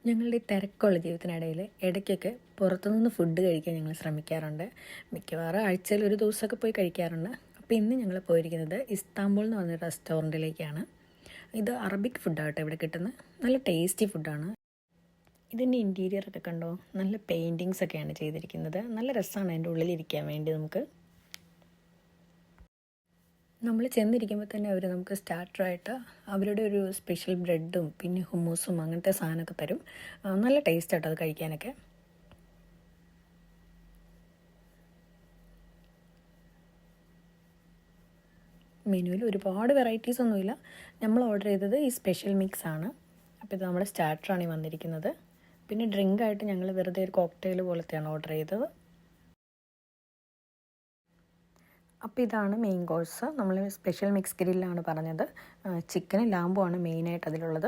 ഞങ്ങളുടെ ഈ തിരക്കുള്ള ജീവിതത്തിനിടയിൽ ഇടയ്ക്കൊക്കെ പുറത്തുനിന്ന് ഫുഡ് കഴിക്കാൻ ഞങ്ങൾ ശ്രമിക്കാറുണ്ട്. മിക്കവാറും ആഴ്ചയിൽ ഒരു ദിവസമൊക്കെ പോയി കഴിക്കാറുണ്ട്. അപ്പോൾ ഇന്ന് ഞങ്ങൾ പോയിരിക്കുന്നത് ഇസ്താംബുൾ എന്ന് പറഞ്ഞ റെസ്റ്റോറൻറ്റിലേക്കാണ്. ഇത് അറബിക് ഫുഡാട്ടോ ഇവിടെ കിട്ടുന്നത്. നല്ല ടേസ്റ്റി ഫുഡാണ്. ഇതിൻ്റെ ഇൻറ്റീരിയറൊക്കെ കണ്ടോ, നല്ല പെയിൻറ്റിങ്സ് ഒക്കെയാണ് ചെയ്തിരിക്കുന്നത്. നല്ല രസമാണ് അതിൻ്റെ ഉള്ളിലിരിക്കാൻ വേണ്ടി. നമ്മൾ ചെന്നിരിക്കുമ്പോൾ തന്നെ അവർ നമുക്ക് സ്റ്റാർട്ടറായിട്ട് അവരുടെ ഒരു സ്പെഷ്യൽ ബ്രെഡും പിന്നെ ഹുമ്മൂസും അങ്ങനത്തെ സാധനമൊക്കെ തരും. നല്ല ടേസ്റ്റ് ആട്ടോ അത് കഴിക്കാനൊക്കെ. മെനുവിൽ ഒരുപാട് വെറൈറ്റീസ് ഒന്നുമില്ല. നമ്മൾ ഓർഡർ ചെയ്തത് ഈ സ്പെഷ്യൽ മിക്സ് ആണ്. അപ്പോൾ ഇത് നമ്മുടെ സ്റ്റാർട്ടറാണ് ഈ വന്നിരിക്കുന്നത്. പിന്നെ ഡ്രിങ്കായിട്ട് ഞങ്ങൾ വെറുതെ ഒരു കോക്ടെയിൽ പോലത്തെയാണ് ഓർഡർ ചെയ്തത്. അപ്പോൾ ഇതാണ് മെയിൻ കോഴ്സ്. നമ്മൾ സ്പെഷ്യൽ മിക്സ് ഗ്രില്ലാണ് പറഞ്ഞത്. ചിക്കനും ലാമ്പുമാണ് മെയിനായിട്ട് അതിലുള്ളത്.